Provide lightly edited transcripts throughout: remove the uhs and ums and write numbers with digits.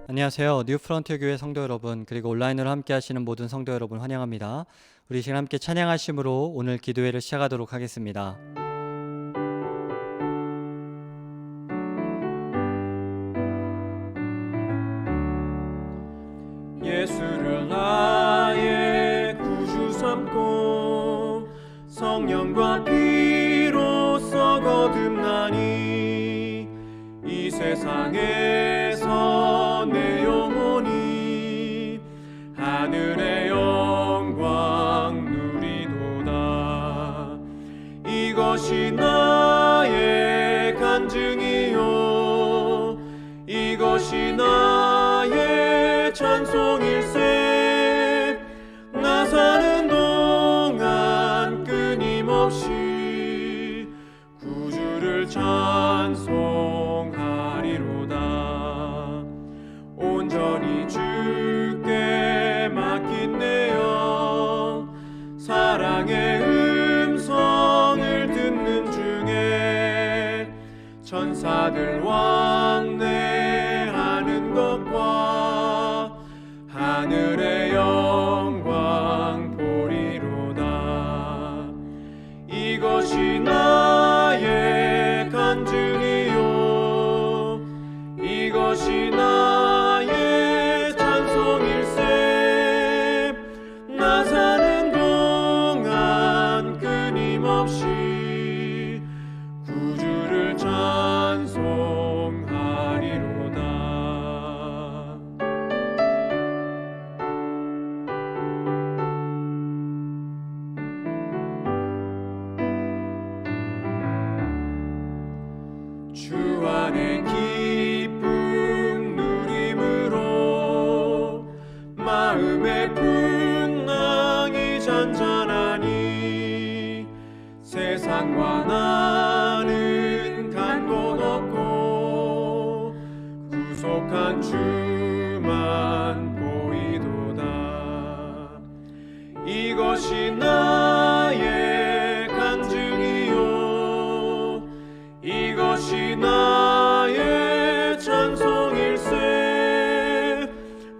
안녕하세요. 뉴프런티어 교회 성도 여러분, 그리고 온라인으로 함께 하시는 모든 성도 여러분 환영합니다. 우리 시간 함께 찬양하심으로 오늘 기도회를 시작하도록 하겠습니다. 예수를 나의 구주 삼고 성령과 피로써 거듭나니 이 세상에서 내 영혼이 하늘의 영광 누리도다. 이것이 나의 간증이요 이것이 나의 찬송일세. 나 사는 동안 끊임없이 구주를 찬송하리로다. 온전히 주께 맡긴 내 영, 사랑의 음성을 듣는 중에 천사들 왕래하는 것과 하늘의 영광 보리로다. 이것이 나의 간증이요 이것이 나의 찬송일세. 나 사는 동안 끊임없이 구주를 찬송하리로다. 주 안에 기쁨 누림으로 마음의 풍랑이 잔잔하니 세상과 나는 간 곳 없고 구속한 주만 보이도다. 이것이 나의 간증이요 이것이 나의 찬송일세.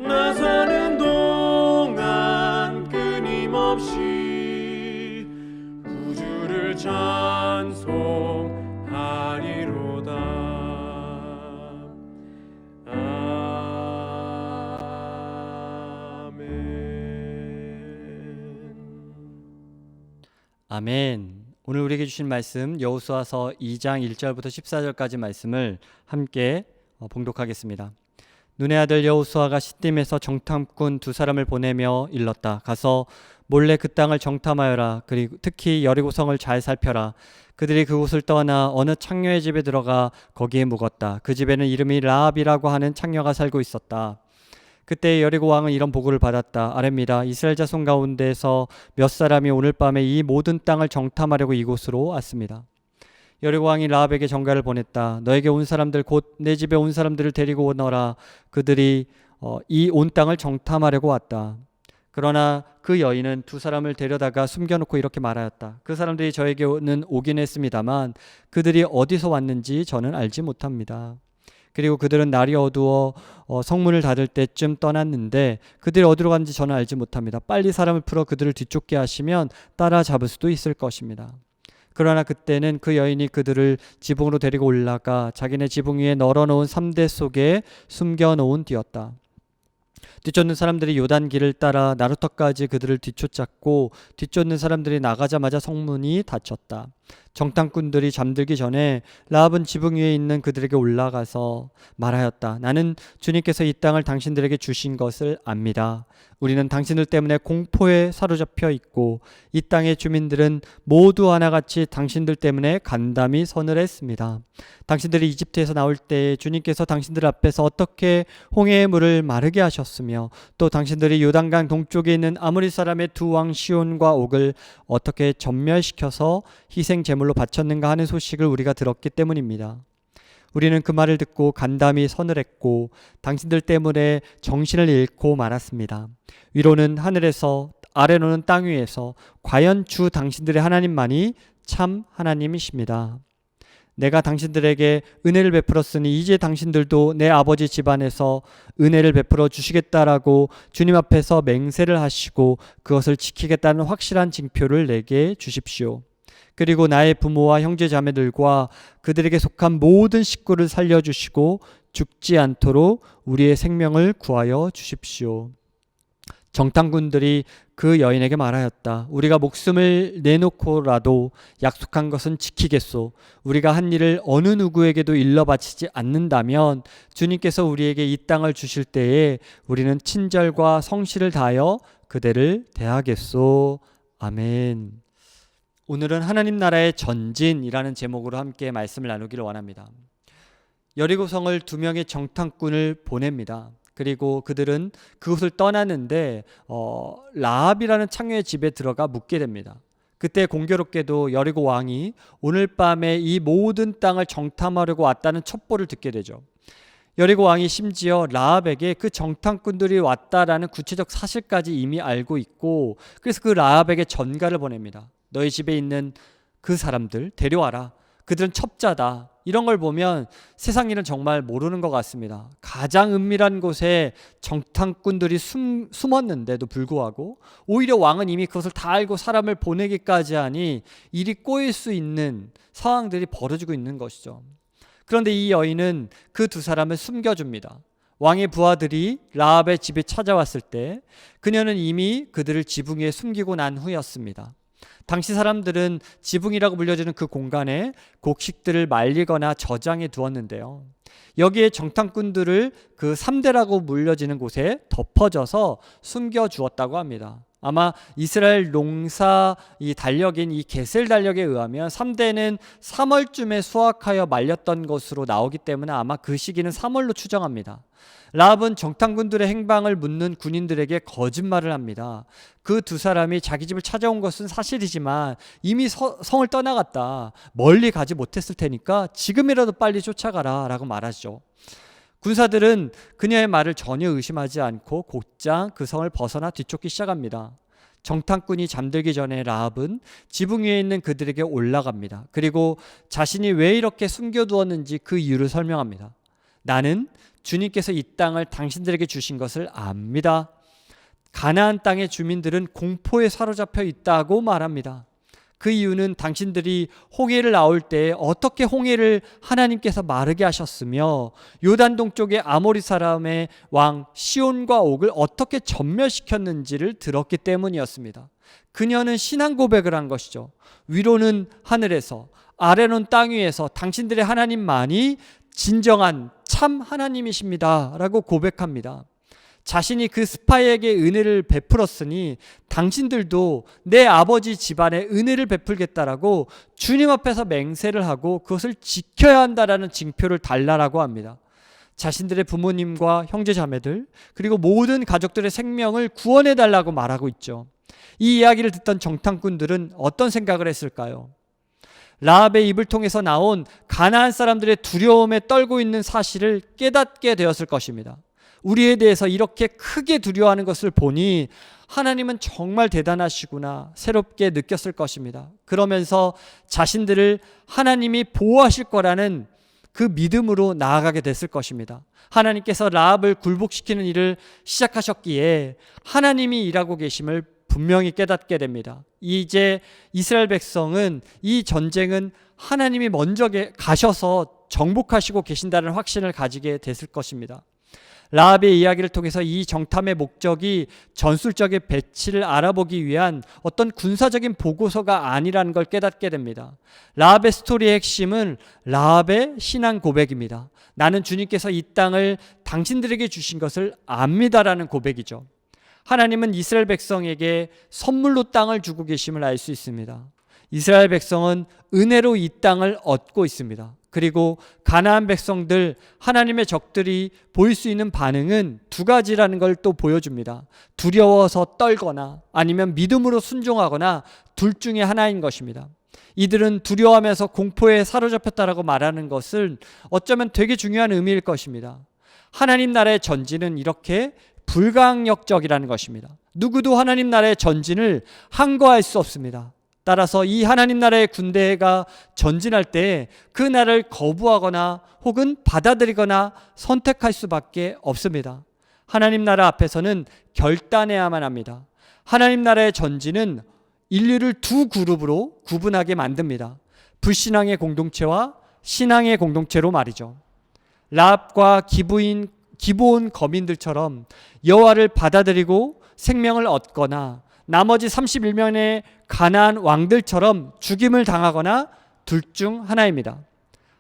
나 사는 동안 끊임없이 구주를 찬송하리로다. 아멘. 오늘 우리에게 주신 말씀 여호수아서 2장 1절부터 14절까지 말씀을 함께 봉독하겠습니다. 눈의 아들 여호수아가 시딤에서 정탐꾼 두 사람을 보내며 일렀다. 가서 몰래 그 땅을 정탐하여라. 그리고 특히 여리고성을 잘 살펴라. 그들이 그곳을 떠나 어느 창녀의 집에 들어가 거기에 묵었다. 그 집에는 이름이 라합이라고 하는 창녀가 살고 있었다. 그때 여리고 왕은 이런 보고를 받았다. 아뢰미다. 이스라엘 자손 가운데서 몇 사람이 오늘 밤에 이 모든 땅을 정탐하려고 이곳으로 왔습니다. 여리고 왕이 라합에게 전가를 보냈다. 너에게 온 사람들 곧 내 집에 온 사람들을 데리고 오너라. 그들이 이 온 땅을 정탐하려고 왔다. 그러나 그 여인은 두 사람을 데려다가 숨겨놓고 이렇게 말하였다. 그 사람들이 저에게는 오긴 했습니다만 그들이 어디서 왔는지 저는 알지 못합니다. 그리고 그들은 날이 어두워 성문을 닫을 때쯤 떠났는데 그들이 어디로 갔는지 저는 알지 못합니다. 빨리 사람을 풀어 그들을 뒤쫓게 하시면 따라잡을 수도 있을 것입니다. 그러나 그때는 그 여인이 그들을 지붕으로 데리고 올라가 자기네 지붕 위에 널어놓은 삼대 속에 숨겨놓은 뒤였다. 뒤쫓는 사람들이 요단길을 따라 나루터까지 그들을 뒤쫓았고 뒤쫓는 사람들이 나가자마자 성문이 닫혔다. 정탐꾼들이 잠들기 전에 라합은 지붕 위에 있는 그들에게 올라가서 말하였다. 나는 주님께서 이 땅을 당신들에게 주신 것을 압니다. 우리는 당신들 때문에 공포에 사로잡혀 있고 이 땅의 주민들은 모두 하나같이 당신들 때문에 간담이 서늘했습니다. 당신들이 이집트에서 나올 때 주님께서 당신들 앞에서 어떻게 홍해의 물을 마르게 하셨으며 또 당신들이 요단강 동쪽에 있는 아모리 사람의 두 왕 시온과 옥을 어떻게 전멸시켜서 희생 제물로 바쳤는가 하는 소식을 우리가 들었기 때문입니다. 우리는 그 말을 듣고 간담이 서늘했고 당신들 때문에 정신을 잃고 말았습니다. 위로는 하늘에서 아래로는 땅 위에서 과연 주 당신들의 하나님만이 참 하나님이십니다. 내가 당신들에게 은혜를 베풀었으니 이제 당신들도 내 아버지 집안에서 은혜를 베풀어 주시겠다라고 주님 앞에서 맹세를 하시고 그것을 지키겠다는 확실한 징표를 내게 주십시오. 그리고 나의 부모와 형제 자매들과 그들에게 속한 모든 식구를 살려주시고 죽지 않도록 우리의 생명을 구하여 주십시오. 정탐꾼들이 그 여인에게 말하였다. 우리가 목숨을 내놓고라도 약속한 것은 지키겠소. 우리가 한 일을 어느 누구에게도 일러 바치지 않는다면 주님께서 우리에게 이 땅을 주실 때에 우리는 친절과 성실을 다하여 그대를 대하겠소. 아멘. 오늘은 하나님 나라의 전진이라는 제목으로 함께 말씀을 나누기를 원합니다. 여리고성을 2명의 정탐꾼을 보냅니다. 그리고 그들은 그곳을 떠나는데 라합이라는 창녀의 집에 들어가 묵게 됩니다. 그때 공교롭게도 여리고 왕이 오늘 밤에 이 모든 땅을 정탐하려고 왔다는 첩보를 듣게 되죠. 여리고 왕이 심지어 라합에게 그 정탐꾼들이 왔다라는 구체적 사실까지 이미 알고 있고, 그래서 그 라합에게 전가를 보냅니다. 너희 집에 있는 그 사람들 데려와라. 그들은 첩자다. 이런 걸 보면 세상 일은 정말 모르는 것 같습니다. 가장 은밀한 곳에 정탐꾼들이 숨었는데도 불구하고 오히려 왕은 이미 그것을 다 알고 사람을 보내기까지 하니 일이 꼬일 수 있는 상황들이 벌어지고 있는 것이죠. 그런데 이 여인은 그 2사람을 숨겨줍니다. 왕의 부하들이 라합의 집에 찾아왔을 때 그녀는 이미 그들을 지붕 위에 숨기고 난 후였습니다. 당시 사람들은 지붕이라고 불려지는 그 공간에 곡식들을 말리거나 저장해 두었는데요. 여기에 정탐꾼들을 그 3대라고 불려지는 곳에 덮어져서 숨겨주었다고 합니다. 아마 이스라엘 농사 이 달력인 이 게셀 달력에 의하면 3대는 3월쯤에 수확하여 말렸던 것으로 나오기 때문에 아마 그 시기는 3월로 추정합니다. 라합은 정탐꾼들의 행방을 묻는 군인들에게 거짓말을 합니다. 그 2사람이 자기 집을 찾아온 것은 사실이지만 이미 성을 떠나갔다. 멀리 가지 못했을 테니까 지금이라도 빨리 쫓아가라 라고 말하죠. 군사들은 그녀의 말을 전혀 의심하지 않고 곧장 그 성을 벗어나 뒤쫓기 시작합니다. 정탐꾼이 잠들기 전에 라합은 지붕 위에 있는 그들에게 올라갑니다. 그리고 자신이 왜 이렇게 숨겨두었는지 그 이유를 설명합니다. 나는 주님께서 이 땅을 당신들에게 주신 것을 압니다. 가나안 땅의 주민들은 공포에 사로잡혀 있다고 말합니다. 그 이유는 당신들이 홍해를 나올 때 어떻게 홍해를 하나님께서 마르게 하셨으며 요단 동쪽의 아모리 사람의 왕 시온과 옥을 어떻게 전멸시켰는지를 들었기 때문이었습니다. 그녀는 신앙 고백을 한 것이죠. 위로는 하늘에서, 아래로는 땅 위에서 당신들의 하나님만이 진정한 참 하나님이십니다 라고 고백합니다. 자신이 그 스파이에게 은혜를 베풀었으니 당신들도 내 아버지 집안에 은혜를 베풀겠다라고 주님 앞에서 맹세를 하고 그것을 지켜야 한다라는 징표를 달라라고 합니다. 자신들의 부모님과 형제 자매들 그리고 모든 가족들의 생명을 구원해 달라고 말하고 있죠. 이 이야기를 듣던 정탐꾼들은 어떤 생각을 했을까요? 라합의 입을 통해서 나온 가나안 사람들의 두려움에 떨고 있는 사실을 깨닫게 되었을 것입니다. 우리에 대해서 이렇게 크게 두려워하는 것을 보니 하나님은 정말 대단하시구나 새롭게 느꼈을 것입니다. 그러면서 자신들을 하나님이 보호하실 거라는 그 믿음으로 나아가게 됐을 것입니다. 하나님께서 라합을 굴복시키는 일을 시작하셨기에 하나님이 일하고 계심을 분명히 깨닫게 됩니다. 이제 이스라엘 백성은 이 전쟁은 하나님이 먼저 가셔서 정복하시고 계신다는 확신을 가지게 됐을 것입니다. 라합의 이야기를 통해서 이 정탐의 목적이 전술적인 배치를 알아보기 위한 어떤 군사적인 보고서가 아니라는 걸 깨닫게 됩니다. 라합의 스토리의 핵심은 라합의 신앙 고백입니다. 나는 주님께서 이 땅을 당신들에게 주신 것을 압니다라는 고백이죠. 하나님은 이스라엘 백성에게 선물로 땅을 주고 계심을 알 수 있습니다. 이스라엘 백성은 은혜로 이 땅을 얻고 있습니다. 그리고 가나안 백성들, 하나님의 적들이 보일 수 있는 반응은 2가지라는 걸 또 보여줍니다. 두려워서 떨거나 아니면 믿음으로 순종하거나 둘 중에 하나인 것입니다. 이들은 두려워하면서 공포에 사로잡혔다라고 말하는 것은 어쩌면 되게 중요한 의미일 것입니다. 하나님 나라의 전진은 이렇게 불가항력적이라는 것입니다. 누구도 하나님 나라의 전진을 항거할 수 없습니다. 따라서 이 하나님 나라의 군대가 전진할 때 그 나라를 거부하거나 혹은 받아들이거나 선택할 수밖에 없습니다. 하나님 나라 앞에서는 결단해야만 합니다. 하나님 나라의 전진은 인류를 두 그룹으로 구분하게 만듭니다. 불신앙의 공동체와 신앙의 공동체로 말이죠. 라합과 기브온 거민들처럼 여호와를 받아들이고 생명을 얻거나 나머지 31명의 가나안 왕들처럼 죽임을 당하거나 둘 중 하나입니다.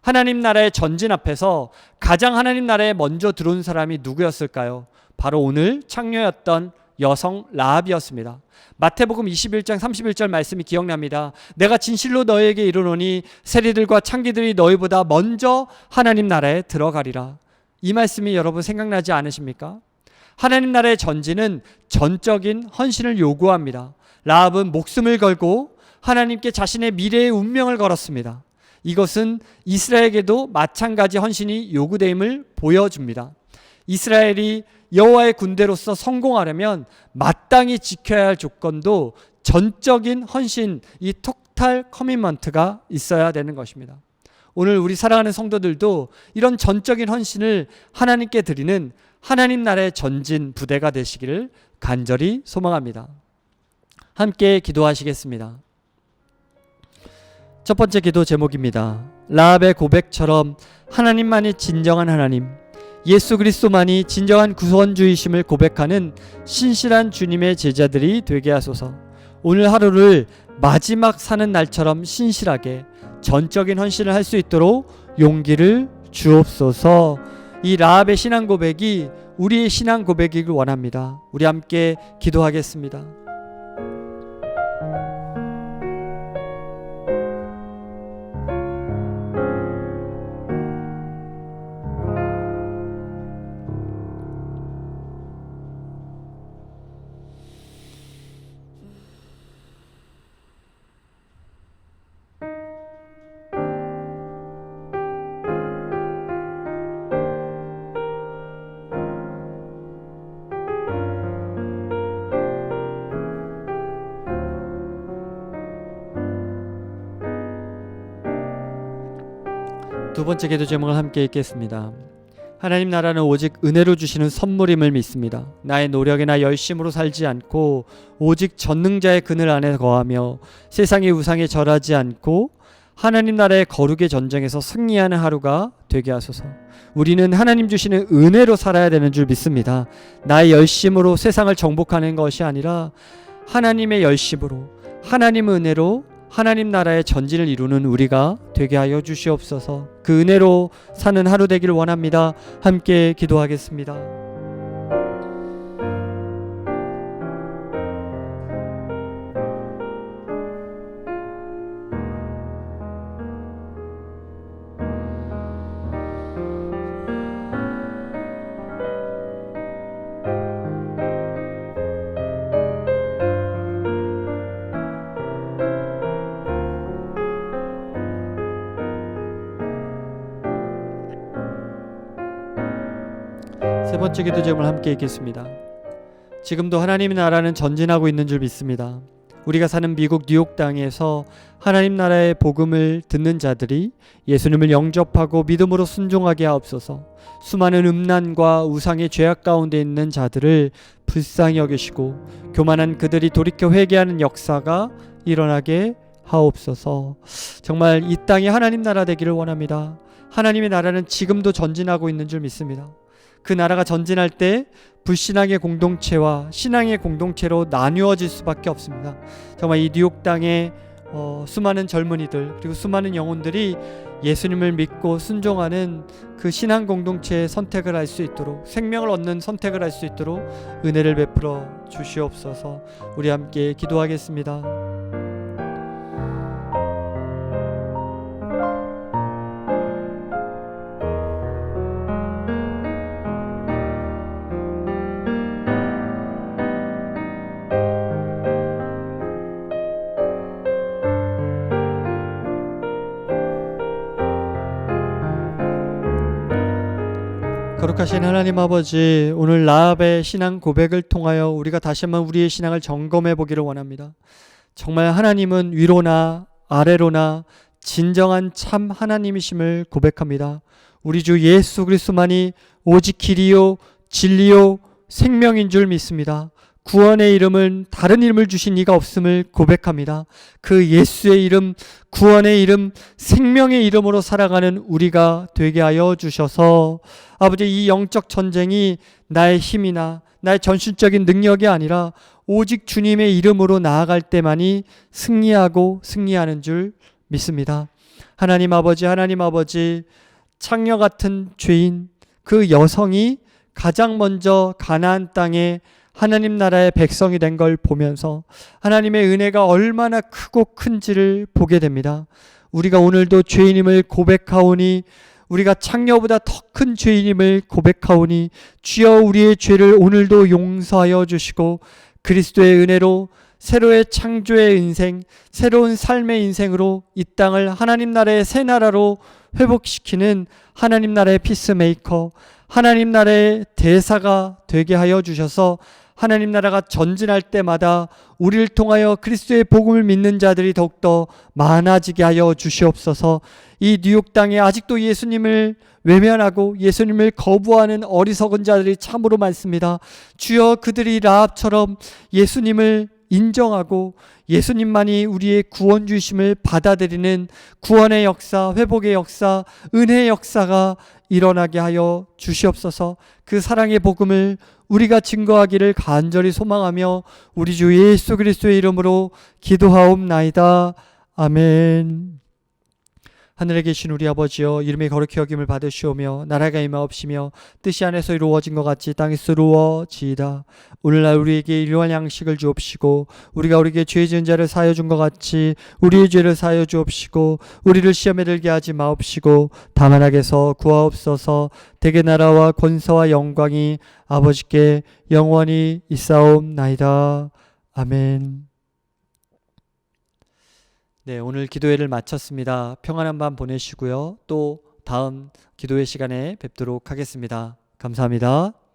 하나님 나라의 전진 앞에서 가장 하나님 나라에 먼저 들어온 사람이 누구였을까요? 바로 오늘 창녀였던 여성 라합이었습니다. 마태복음 21장 31절 말씀이 기억납니다. 내가 진실로 너희에게 이르노니 세리들과 창기들이 너희보다 먼저 하나님 나라에 들어가리라. 이 말씀이 여러분 생각나지 않으십니까? 하나님 나라의 전진은 전적인 헌신을 요구합니다. 라합은 목숨을 걸고 하나님께 자신의 미래의 운명을 걸었습니다. 이것은 이스라엘에게도 마찬가지 헌신이 요구됨을 보여줍니다. 이스라엘이 여호와의 군대로서 성공하려면 마땅히 지켜야 할 조건도 전적인 헌신, 이 토탈 커미먼트가 있어야 되는 것입니다. 오늘 우리 사랑하는 성도들도 이런 전적인 헌신을 하나님께 드리는 하나님 나라의 전진 부대가 되시기를 간절히 소망합니다. 함께 기도하시겠습니다. 첫 번째 기도 제목입니다. 라합의 고백처럼 하나님만이 진정한 하나님, 예수 그리스도만이 진정한 구원주이심을 고백하는 신실한 주님의 제자들이 되게 하소서. 오늘 하루를 마지막 사는 날처럼 신실하게 전적인 헌신을 할 수 있도록 용기를 주옵소서. 이 라합의 신앙 고백이 우리의 신앙 고백이길 원합니다. 우리 함께 기도하겠습니다. 두 번째 기도 제목을 함께 읽겠습니다. 하나님 나라는 오직 은혜로 주시는 선물임을 믿습니다. 나의 노력이나 열심으로 살지 않고 오직 전능자의 그늘 안에 거하며 세상의 우상에 절하지 않고 하나님 나라의 거룩의 전쟁에서 승리하는 하루가 되게 하소서. 우리는 하나님 주시는 은혜로 살아야 되는 줄 믿습니다. 나의 열심으로 세상을 정복하는 것이 아니라 하나님의 열심으로, 하나님의 은혜로 하나님 나라의 전진을 이루는 우리가 되게 하여 주시옵소서. 그 은혜로 사는 하루 되기를 원합니다. 함께 기도하겠습니다. 세 번째 기도 제목을 함께 읽겠습니다. 지금도 하나님의 나라는 전진하고 있는 줄 믿습니다. 우리가 사는 미국 뉴욕 땅에서 하나님 나라의 복음을 듣는 자들이 예수님을 영접하고 믿음으로 순종하게 하옵소서. 수많은 음란과 우상의 죄악 가운데 있는 자들을 불쌍히 여기시고 교만한 그들이 돌이켜 회개하는 역사가 일어나게 하옵소서. 정말 이 땅이 하나님 나라 되기를 원합니다. 하나님의 나라는 지금도 전진하고 있는 줄 믿습니다. 그 나라가 전진할 때 불신앙의 공동체와 신앙의 공동체로 나누어질 수밖에 없습니다. 정말 이 뉴욕 땅에 수많은 젊은이들 그리고 수많은 영혼들이 예수님을 믿고 순종하는 그 신앙 공동체의 선택을 할 수 있도록, 생명을 얻는 선택을 할 수 있도록 은혜를 베풀어 주시옵소서. 우리 함께 기도하겠습니다. 거룩하신 하나님 아버지, 오늘 라합의 신앙 고백을 통하여 우리가 다시 한번 우리의 신앙을 점검해 보기를 원합니다. 정말 하나님은 위로나 아래로나 진정한 참 하나님이심을 고백합니다. 우리 주 예수 그리스도만이 오직 길이요 진리요 생명인 줄 믿습니다. 구원의 이름은 다른 이름을 주신 이가 없음을 고백합니다. 그 예수의 이름, 구원의 이름, 생명의 이름으로 살아가는 우리가 되게 하여 주셔서 아버지, 이 영적 전쟁이 나의 힘이나 나의 전술적인 능력이 아니라 오직 주님의 이름으로 나아갈 때만이 승리하고 승리하는 줄 믿습니다. 하나님 아버지, 창녀 같은 죄인 그 여성이 가장 먼저 가나안 땅에 하나님 나라의 백성이 된 걸 보면서 하나님의 은혜가 얼마나 크고 큰지를 보게 됩니다. 우리가 오늘도 죄인임을 고백하오니, 우리가 창녀보다 더 큰 죄인임을 고백하오니 주여 우리의 죄를 오늘도 용서하여 주시고 그리스도의 은혜로 새로의 창조의 인생, 새로운 삶의 인생으로 이 땅을 하나님 나라의 새 나라로 회복시키는 하나님 나라의 피스메이커, 하나님 나라의 대사가 되게 하여 주셔서 하나님 나라가 전진할 때마다 우리를 통하여 그리스도의 복음을 믿는 자들이 더욱더 많아지게 하여 주시옵소서. 이 뉴욕 땅에 아직도 예수님을 외면하고 예수님을 거부하는 어리석은 자들이 참으로 많습니다. 주여, 그들이 라합처럼 예수님을 인정하고 예수님만이 우리의 구원주심을 받아들이는 구원의 역사, 회복의 역사, 은혜의 역사가 일어나게 하여 주시옵소서. 그 사랑의 복음을 우리가 증거하기를 간절히 소망하며 우리 주 예수 그리스도의 이름으로 기도하옵나이다. 아멘. 하늘에 계신 우리 아버지여, 이름이 거룩히 여김을 받으시오며 나라가 임하옵시며 뜻이 안에서 이루어진 것 같이 땅에서 이루어지이다. 오늘날 우리에게 일용할 양식을 주옵시고 우리가 우리에게 죄 지은 자를 사하여 준 것 같이 우리의 죄를 사하여 주옵시고 우리를 시험에 들게 하지 마옵시고 다만 악에서 구하옵소서. 대개 나라와 권세와 영광이 아버지께 영원히 있사옵나이다. 아멘. 네, 오늘 기도회를 마쳤습니다. 평안한 밤 보내시고요. 또 다음 기도회 시간에 뵙도록 하겠습니다. 감사합니다.